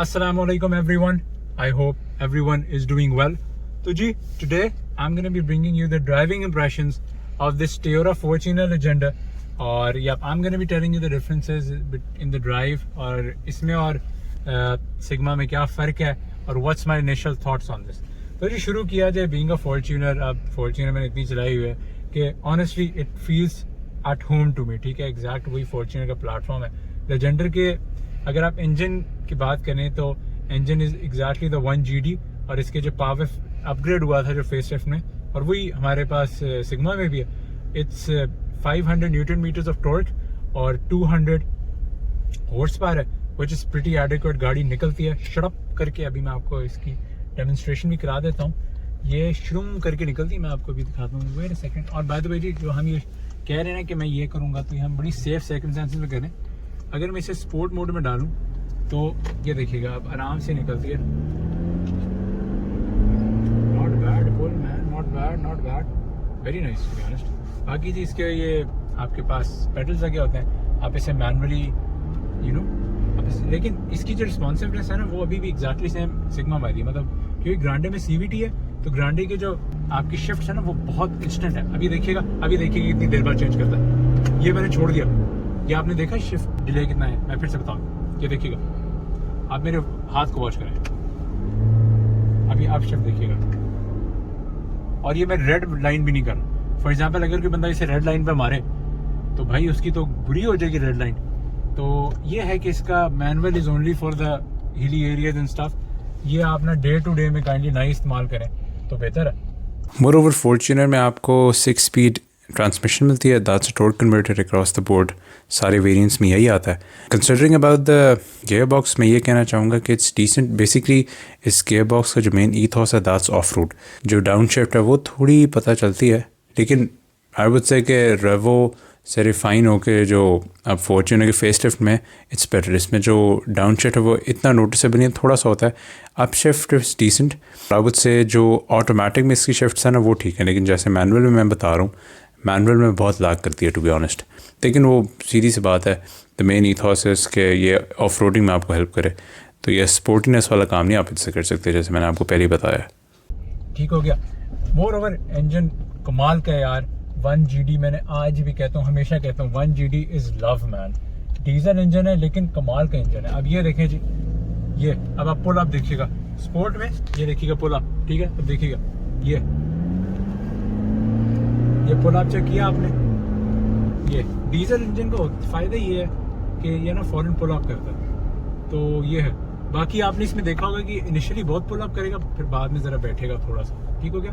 Assalamu alaikum everyone. I hope everyone is doing well. So ji, today I'm going to be bringing you the driving impressions of this Toyota Fortuner Legenda. और I'm going to be telling you the differences in the drive और इसमें और Sigma में क्या फ़र्क है और what's my initial thoughts on this. तो जी शुरू किया जाए being a Fortuner. अब Fortuner मैंने इतनी चलाई हुई है कि honestly it feels at home to me. ठीक है, exact वही Fortuner का प्लेटफॉर्म है. Legender के अगर आप इंजन की बात करें तो engine is exactly the 1GD और इसके जो पावर अपग्रेड हुआ था जो फेसलिफ्ट में और वही हमारे पास सिग्मा में भी है. It's 500 newton metres of torque और 200 हॉर्स पावर है व्हिच इज प्रीटी एडिक्वेट. गाड़ी निकलती है शड़प करके. अभी मैं आपको इसकी डेमोन्स्ट्रेशन भी करा देता हूँ. ये श्रुम करके निकलती है. मैं आपको भी दिखाता हूँ. Wait a second. और बाय द वे जी जो हम ये कह रहे हैं कि मैं ये करूँगा तो ये हम बड़ी सेफ सर्कमस्टेंसेस में करें. अगर मैं इसे स्पोर्ट मोड में डालूं तो ये देखिएगा आप आराम से निकलती है. Not bad pull man, not bad, very nice to be honest. बाकी जी इसके ये आपके पास पेडल्स लगे होते हैं. आप इसे मैनुअली लेकिन इसकी जो रिस्पॉन्सिवनेस है ना वो अभी भी एग्जैक्टली सेम सिग्मा वाली. मतलब क्योंकि ग्रांडे में CVT है तो ग्रांडे के जो आपकी शिफ्ट है ना वो बहुत इंस्टेंट है. अभी देखिएगा कितनी देर बाद चेंज करता है. ये मैंने छोड़ दिया. ये आपने देखा शिफ्ट डिले कितना है. मैं फिर से बताऊँ. ये देखिएगा आप मेरे हाथ को वॉच करें. अभी आप शिफ्ट देखिएगा और ये मैं रेड लाइन भी नहीं कर रहा. फॉर एग्जांपल अगर कोई बंदा इसे रेड लाइन पे मारे तो भाई उसकी तो बुरी हो जाएगी रेड लाइन. तो ये है कि इसका manual is only for the hilly areas and stuff. ये आप ना डे टू डे में काइंडली ना इस्तेमाल करें तो बेहतर है. मोरओवर फॉर्च्यूनर में आपको 6 स्पीड ट्रांसमिशन मिलती है. That's a torque converter across the board. सारे वेरिएंट्स में यही आता है. Considering about the gear box मैं ये कहना चाहूँगा कि इट्स डिसेंट. बेसिकली इस गियर बॉक्स का जो मेन ईथॉस है दैट्स ऑफ रोड. जो डाउन शिफ्ट है वो थोड़ी पता चलती है लेकिन आई वुड से कि रेवो से रिफाइन होकर जो अब फॉर्च्यूनर के फेस लिफ्ट में इट्स बेटर. इसमें जो डाउन शिफ्ट है वो इतना नोटिसेबल नहीं, थोड़ा सा होता है. Up shift is decent. I would say जो ऑटोमेटिक में इसकी शिफ्ट्स है ना वो ठीक है लेकिन जैसे मैनुअल में मैं बता रहा हूँ मैनुअल में बहुत लाग करती है टू बी ऑनेस्ट. लेकिन वो सीधी सी बात है. द मेन ईथॉस है के ये ऑफ रोडिंग में आपको हेल्प करे. तो ये स्पोर्टीनेस वाला काम नहीं आप इससे कर सकते जैसे मैंने आपको पहले ही बताया. ठीक हो गया. मोर ओवर इंजन कमाल का है यार. 1GD मैंने आज भी कहता हूँ, हमेशा कहता हूँ 1GD is love man. Diesel engine है लेकिन कमाल का इंजन है. अब ये देखें जी, ये अब आप पुल अप देखिएगा स्पोर्ट में. ये देखिएगा पुल अप. ठीक है, अब देखिएगा ये पुल अप चेक किया आपने. ये डीजल इंजन का फायदा ये है कि ये ना फॉरन पुल अप करता है. तो ये है. बाकी आपने इसमें देखा होगा कि इनिशियली बहुत पुल अप करेगा फिर बाद में ज़रा बैठेगा थोड़ा सा. ठीक हो गया.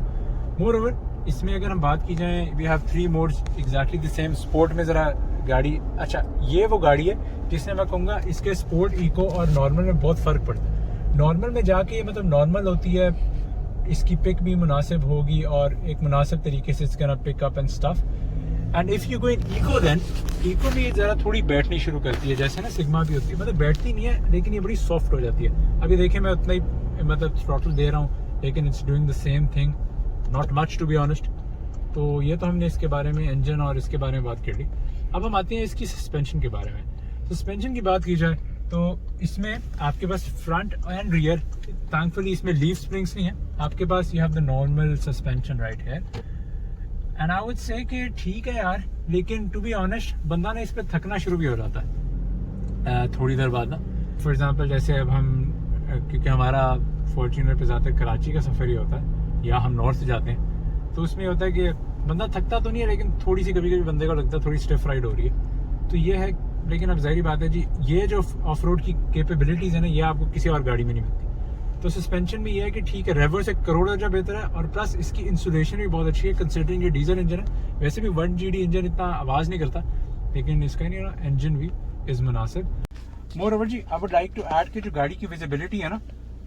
मोर ओवर इसमें अगर हम बात की जाए we have 3 modes exactly the same. Sport में ज़रा गाड़ी अच्छा ये वो गाड़ी है जिसने मैं कहूँगा इसके स्पोर्ट इको और नॉर्मल में बहुत फ़र्क पड़ता है. नॉर्मल में जाके मतलब नॉर्मल होती है, इसकी पिक भी मुनासिब होगी और एक मुनासिब तरीके से इसका pick up and stuff. And if you go in eco then eco भी ज़रा थोड़ी बैठनी शुरू करती है जैसे ना सिग्मा भी होती है. मतलब बैठती नहीं है लेकिन ये बड़ी सॉफ्ट हो जाती है. अभी देखिए मैं उतना ही मतलब थ्रॉटल दे रहा हूँ लेकिन it's doing the same thing, not much to be honest. तो ये तो हमने इसके बारे में इंजन और इसके बारे में बात कर ली. अब हम आते हैं इसकी सस्पेंशन के बारे में. सस्पेंशन की बात की जाए तो इसमें आपके पास फ्रंट एंड रियर थैंकफुली इसमें लीफ स्प्रिंग्स नहीं है. आपके पास you have the normal suspension right है. एंड आई वुड से कि ठीक है यार लेकिन टू बी ऑनेस्ट बंदा ना इस पर थकना शुरू भी हो जाता है थोड़ी देर बाद ना. फॉर एग्जांपल जैसे अब हम क्योंकि हमारा फॉर्च्यूनर पे ज़्यादातर कराची का सफ़र ही होता है या हम नॉर्थ जाते हैं तो उसमें होता है कि बंदा थकता तो नहीं है लेकिन थोड़ी सी कभी कभी बंदे को लगता है थोड़ी स्टिफ राइड हो रही है. तो ये है. लेकिन अब ज़ाहिर बात है जी ये जो ऑफ रोड की कैपेबिलिटीज़ है ना ये आपको किसी और गाड़ी में नहीं मिलती. तो सस्पेंशन भी ये है कि ठीक है रेवर से करोड़ दर्जा बेहतर है और प्लस इसकी इंसुलेशन भी बहुत अच्छी है कंसिडरिंग ये डीजल इंजन है. वैसे भी 1GD इंजन इतना आवाज़ नहीं करता लेकिन इसका नहीं ना इंजन भी इज़ मुनासिब. मोर ओवर जी I would like to add कि जो गाड़ी की विजिबिलिटी है ना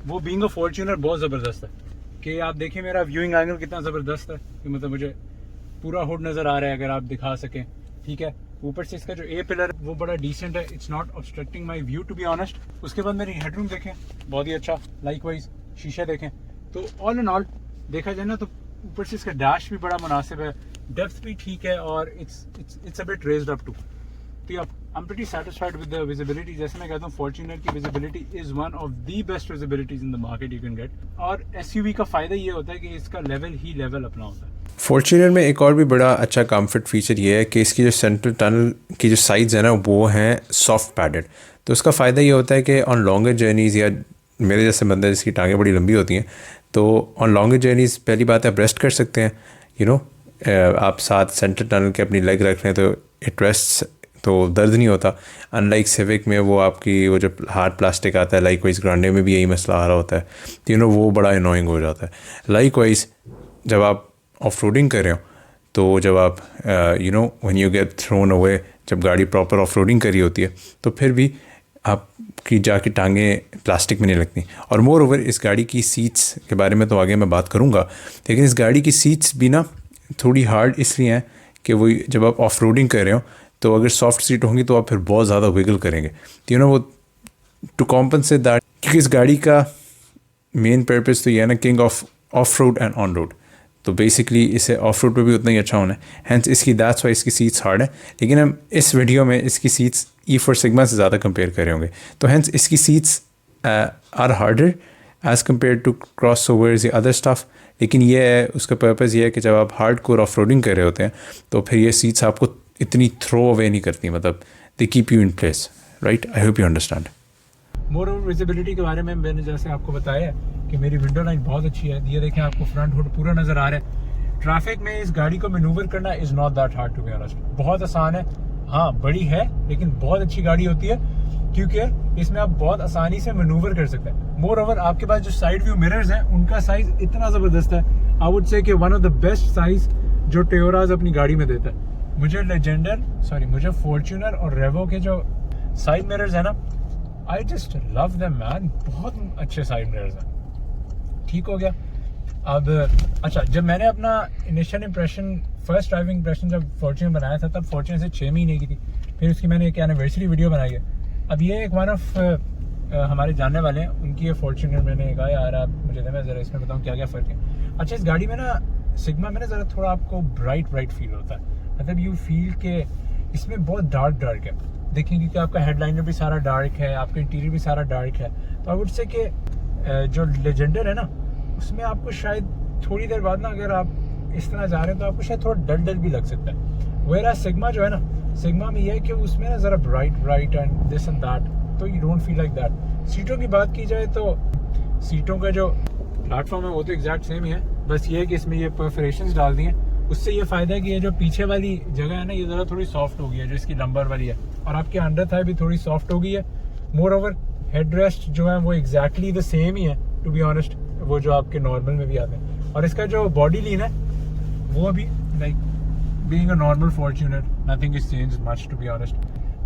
वो बीइंग अ फॉर्च्यूनर बहुत ज़बरदस्त है. कि आप देखें मेरा व्यूइंग एंगल कितना ज़बरदस्त है कि मतलब मुझे पूरा हुड नज़र आ रहा है अगर आप दिखा सकें. ठीक है. ऊपर से इसका जो ए पिलर वो बड़ा डिसेंट है. It's not obstructing my view to be honest. उसके बाद मेरी हेडरूम देखें बहुत ही अच्छा. लाइकवाइज शीशे देखें. तो ऑल इन ऑल देखा जाए ना तो ऊपर से इसका डैश भी बड़ा मुनासिब है. डेप्थ भी ठीक है और it's a bit raised up too. तो I'm pretty satisfied with the visibility. जैसे मैं कहता हूँ Fortuner की visibility is one of the best visibilities in the market you can get. और SUV का फ़ायदा ये होता है कि इसका लेवल ही लेवल अपना होता है। फॉर्च्यूनर में एक और भी बड़ा अच्छा कंफर्ट फीचर ये है कि इसकी जो सेंट्रल टनल की जो साइड्स है ना वो हैं सॉफ्ट पैडेड। तो उसका फ़ायदा ये होता है कि ऑन लॉन्गर जर्नीज़ या मेरे जैसे बंदे जिसकी टांगें बड़ी लंबी होती हैं तो ऑन लॉन्गर जर्नीज़ पहली बात है आप रेस्ट कर सकते हैं। यू नो आप साथ सेंट्रल टनल के अपनी लेग रख रहे हैं तो इट रेस्ट, तो दर्द नहीं होता। अनलाइक सिविक में वो आपकी वो जो हार्ड प्लास्टिक आता है, लाइक वाइज ग्रांडे में भी यही मसला आ रहा होता है, तो यू नो वो बड़ा अनोइंग हो जाता है। लाइक वाइज जब आप ऑफ रोडिंग कर रहे हो तो जब आप you know when you get thrown away, जब गाड़ी प्रॉपर ऑफ रोडिंग करी होती है तो फिर भी आपकी जाके टांगें प्लास्टिक में नहीं लगती। और मोर ओवर इस गाड़ी की सीट्स के बारे में तो आगे मैं बात करूँगा, लेकिन इस गाड़ी की सीट्स भी ना थोड़ी हार्ड इसलिए हैं कि वो जब आप ऑफ रोडिंग कर रहे हो तो अगर सॉफ्ट सीट होंगी तो आप फिर बहुत ज़्यादा विगल करेंगे। तो यू नो वो टू कॉम्पनसेट दैट, क्योंकि इस गाड़ी का मेन पर्पस तो ये है ना king of road and on road, तो बेसिकली इसे ऑफ रोड पर भी उतना ही अच्छा होना है। हैंस इसकी दैट्स वाई इसकी सीट्स हार्ड है। लेकिन हम इस वीडियो में इसकी सीट्स E4 सिग्मा से ज़्यादा कंपेयर कर रहे होंगे, तो हैंस इसकी seats are harder as compared to crossovers या अदर स्टफ़। लेकिन ये है उसका पर्पज़ ये है कि जब आप हार्ड कोर ऑफ रोडिंग कर रहे होते हैं तो फिर ये सीट्स आपको इतनी थ्रो अवे नहीं करती, मतलब they keep you in place, right. I hope you understand. More over visibility के बारे में मैंने जैसे आपको बताया कि मेरी विंडो लाइन बहुत अच्छी है। ये देखें आपको फ्रंट हुड पूरा नज़र आ रहा है। ट्रैफिक में इस गाड़ी को मैनूवर करना is not that hard to be honest, बहुत आसान है। हाँ बड़ी है लेकिन बहुत अच्छी गाड़ी होती है क्योंकि इसमें आप बहुत आसानी से मैनूवर कर सकते हैं। मोर ओवर आपके पास जो साइड व्यू मिरर्स हैं उनका साइज़ इतना ज़बरदस्त है, आई वुड से कि one of the best size जो टोयोटाज़ अपनी गाड़ी में देता है। मुझे फॉर्च्यूनर और रेवो के जो साइड मिरर्स है ना, I just love them man, बहुत अच्छे साइड मिरर्स हैं। ठीक हो गया। अब अच्छा, जब मैंने अपना initial impression, first driving impression जब फॉर्च्यूनर बनाया था तब फॉर्च्यूनर से 6 महीने की थी, फिर उसकी मैंने एक एनिवर्सरी वीडियो बनाई है। अब ये एक वन ऑफ हमारे जानने वाले हैं, उनकी ये फॉर्च्यूनर मैंने कहा यार आप मुझे मैं ज़रा इसमें बताऊँ क्या क्या फ़र्क है। अच्छा, इस गाड़ी में ना सिग्मा में ना ज़रा थोड़ा आपको ब्राइट फील होता है, मतलब यू फील के इसमें बहुत डार्क है। देखिए क्योंकि आपका हेडलाइनर भी सारा डार्क है, आपका इंटीरियर भी सारा डार्क है, तो आई वुड से कि जो लेजेंडर है ना उसमें आपको शायद थोड़ी देर बाद ना अगर आप इस तरह जा रहे हैं तो आपको शायद थोड़ा डल भी लग सकता है। वेयर सिग्मा जो है ना, सिग्मा में ये है कि उसमें ना ज़रा bright and this and that, तो you don't feel like that. सीटों की बात की जाए तो सीटों का जो प्लेटफॉर्म है वो तो एग्जैक्ट सेम ही है, बस ये है कि इसमें ये परफोरेशंस डाल दी हैं। उससे ये फ़ायदा है कि ये जो पीछे वाली जगह है ना ये ज़रा थोड़ी सॉफ्ट हो गई है, जो इसकी लंबर वाली है, और आपके अंडर थाई भी थोड़ी सॉफ्ट हो गई है। मोर ओवर हेडरेस्ट जो है वो एग्जैक्टली द सेम ही है टू बी ऑनेस्ट, वो जो आपके नॉर्मल में भी आते हैं। और इसका जो बॉडी लीन है वो भी like being a normal Fortuner nothing is change much to be honest.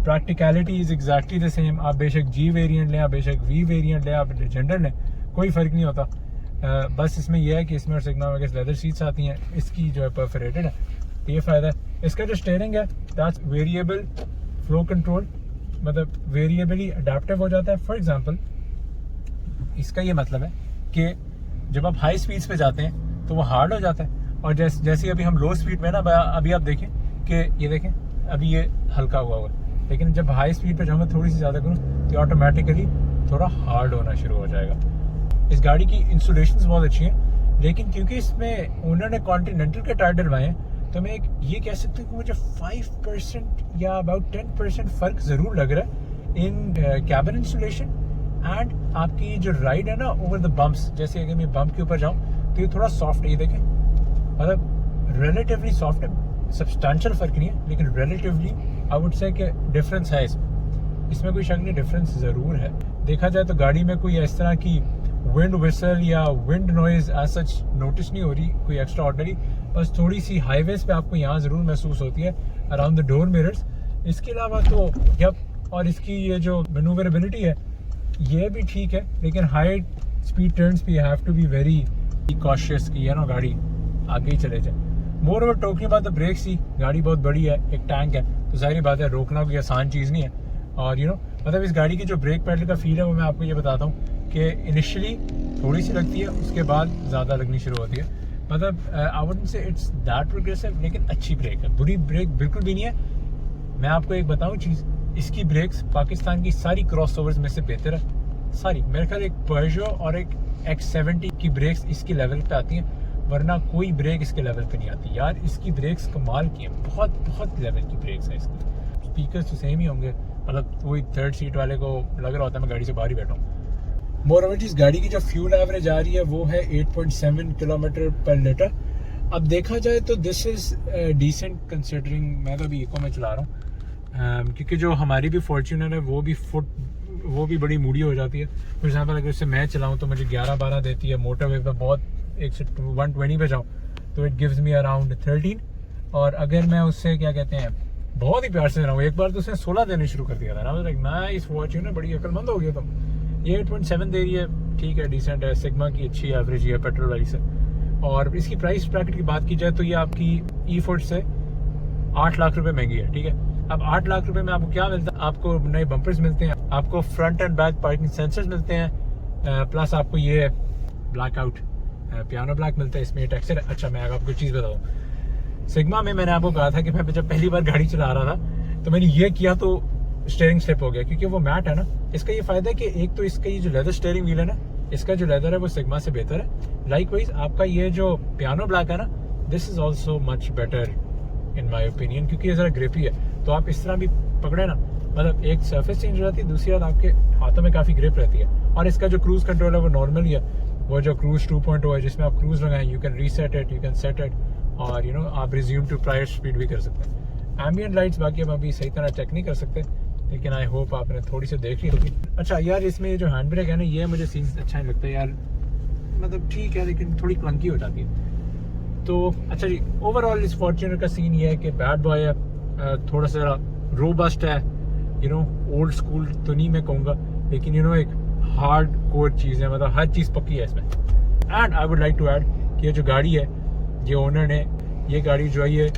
Practicality is exactly the same. आप बेशक जी वेरिएंट लें, आप बेशक वी वेरिएंट लें, आप लेजेंडर लें, कोई फ़र्क नहीं होता। बस इसमें यह है कि इसमें और सिग्मा में लेदर सीट्स आती हैं, इसकी जो है परफोरेटेड है, ये फ़ायदा है। इसका जो स्टीयरिंग है दैट्स वेरिएबल फ्लो कंट्रोल, मतलब वेरिएबली अडेप्टिव हो जाता है। फॉर एग्जांपल इसका ये मतलब है कि जब आप हाई स्पीड्स पे जाते हैं तो वो हार्ड हो जाता है, और जैसे अभी हम लो स्पीड में ना, अभी आप देखें कि ये देखें अभी ये हल्का हुआ है, लेकिन जब हाई स्पीड पे जाऊँगा थोड़ी सी ज़्यादा करूँ तो ऑटोमेटिकली थोड़ा हार्ड होना शुरू हो जाएगा। इस गाड़ी की इंसुलेशंस बहुत अच्छी हैं, लेकिन क्योंकि इसमें ओनर ने कॉन्टिनेंटल के टायर डलवाए हैं तो मैं ये कह सकता हूँ कि मुझे 5% या अबाउट 10% फ़र्क ज़रूर लग रहा है इन कैबिन इंसुलेशन एंड आपकी जो राइड है ना ओवर द बम्प्स। जैसे अगर मैं बम्प के ऊपर जाऊँ तो ये थोड़ा सॉफ्ट है, ये देखें, मतलब रिलेटिवली सॉफ्ट है, सब्सटैंशियल फ़र्क नहीं है लेकिन रिलेटिवली आई वुड से कि डिफरेंस है इसमें कोई शक नहीं, डिफरेंस ज़रूर है। देखा जाए तो गाड़ी में कोई इस तरह की विंड विसल या wind noise as such notice नहीं हो रही, कोई एक्स्ट्रा ऑर्डनरी, बस थोड़ी सी हाईवेज़ पे आपको यहाँ ज़रूर महसूस होती है अराउंड द डोर मिरर्स। इसके अलावा तो और इसकी ये जो मैनूवरेबिलिटी है ये भी ठीक है, लेकिन हाई स्पीड टर्न्स पे have to be very cautious कि है ना गाड़ी आगे ही चले जाए। Moreover talking about the brakes ही, गाड़ी बहुत बड़ी है, एक टैंक है, तो जाहिर बात है रोकना कोई आसान चीज़ नहीं है। और मतलब इस गाड़ी की जो ब्रेक पैडल का फील है वो मैं आपको ये बताता हूँ कि इनिशियली थोड़ी सी लगती है, उसके बाद ज़्यादा लगनी शुरू होती है। मतलब I wouldn't say it's that progressive, लेकिन अच्छी ब्रेक है, बुरी ब्रेक बिल्कुल भी नहीं है। मैं आपको एक बताऊँ चीज़ इसकी ब्रेक्स पाकिस्तान की सारी क्रॉसओवर्स में से बेहतर है, सारी। मेरे ख्याल एक पर्जो और एक X70 की ब्रेक्स इसकी लेवल पे आती हैं, वरना कोई ब्रेक इसके लेवल पे नहीं आती यार। इसकी ब्रेक्स कमाल की हैं, बहुत बहुत लेवल की ब्रेक्स हैं इसकी। स्पीकर्स तो सेम ही होंगे, मतलब वही थर्ड सीट वाले को लग रहा होता है मैं गाड़ी से बाहर ही बैठा हूँ। मोरओवर इस गाड़ी की जो फ्यूल एवरेज आ रही है वो है 8.7 किलोमीटर पर लीटर। अब देखा जाए तो दिस इज़ डिसेंट कंसिडरिंग, मैं तो अभी इको में चला रहा हूँ, क्योंकि जो हमारी भी फॉर्च्यूनर है वो भी बड़ी मूडी हो जाती है। फॉर एग्जांपल अगर उससे मैं चलाऊँ तो मुझे 11-12 देती है, मोटरवे पे बहुत 120 पे जाऊँ तो इट गिव्स मी अराउंड 13, और अगर मैं उससे क्या कहते हैं बहुत ही प्यार से रहा हूँ, एक बार तो उसने 16 देने शुरू कर दिया था ना, लाइक नाइस फॉर्च्यूनर, बड़ी अक्लमंद हो गया तुम। ये 8.7 दे रही है, ठीक है, डिसेंट है, सिग्मा की अच्छी एवरेज है पेट्रोल वाली से। और इसकी प्राइस ब्रैकेट की बात की जाए तो ये आपकी E40 से 8 लाख रुपए महंगी है, ठीक है। अब 8 लाख रुपए में आपको क्या मिलता है? आपको नए बम्पर्स मिलते हैं, आपको front end back parking sensors मिलते हैं, प्लस आपको ये ब्लैक आउट पियानो ब्लैक मिलता है, इसमें टेक्सचर। अच्छा मैं आपको चीज़ बताऊँ, सिग्मा में मैंने आपको कहा था कि मैं जब पहली बार गाड़ी चला रहा था तो मैंने ये किया तो स्टीयरिंग स्लिप हो गया, क्योंकि वो मैट है ना। इसका ये फायदा है कि एक तो इसका ये जो लेदर स्टीयरिंग व्हील है ना, इसका जो लेदर है वो सिग्मा से बेहतर है। लाइकवाइज आपका ये जो पियानो ब्लैक है ना, this is also much better in my opinion, क्योंकि ये ज़रा ग्रिपी है। तो आप इस तरह भी पकड़े ना, मतलब एक सरफेस चेंज हो जाती है, दूसरी बात आपके हाथों में काफ़ी ग्रिप रहती है। और इसका जो क्रूज कंट्रोल है वो नॉर्मल ही है, वो जो क्रूज 2.0 है जिसमें आप क्रूज लगाएं, you can reset it, you can set it, और आप रिज्यूम टू प्रायर स्पीड भी कर सकते हैं। एम्बियंट लाइट्स बाकी हम अभी सही तरह चेक नहीं कर सकते, लेकिन आई होप आपने थोड़ी सी देख ली होगी। अच्छा यार, इसमें जो हैंड ब्रेक है ना, ये मुझे सीन अच्छा नहीं लगता यार, मतलब ठीक है लेकिन थोड़ी क्लंकी हो जाती है। तो अच्छा जी, ओवरऑल इस फॉर्च्यूनर का सीन ये है कि बैड बॉय है, थोड़ा सा रोबस्ट है, ओल्ड स्कूल तो नहीं मैं कहूँगा, लेकिन एक हार्ड कोर चीज़ है, मतलब हर चीज़ पक्की है इसमें। And I would like to add कि ये जो गाड़ी है, ये ओनर ने ये गाड़ी जो है ये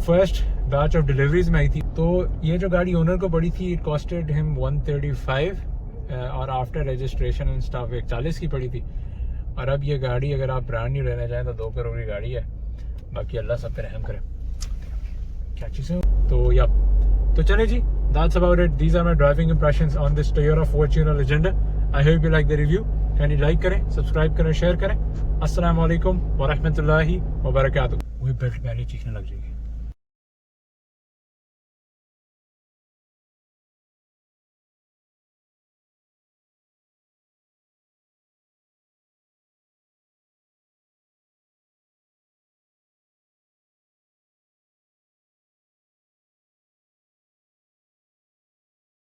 फर्स्ट बैच ऑफ डिलीवरीज में आई थी। तो ये जो गाड़ी ओनर को पड़ी थी, इट कॉस्टेड हिम 135, और आफ्टर रजिस्ट्रेशन एंड स्टाफ 140 की पड़ी थी। और अब ये गाड़ी अगर आप ब्रांड न्यू लेना चाहें तो 2 करोड़ की गाड़ी है। बाकी अल्लाह सब पे रहम करे, क्या चीज़ है। तो चले जी, that's about it. These are my driving impressions on this Toyota Fortuner Legenda. I hope you like the review. Kindly like करें, सब्सक्राइब करें, शेयर करें। अस्सलाम वालेकुम व रहमतुल्लाहि व बरकातुहू। वही बेल्ट पहले चीखने लग जाएगी।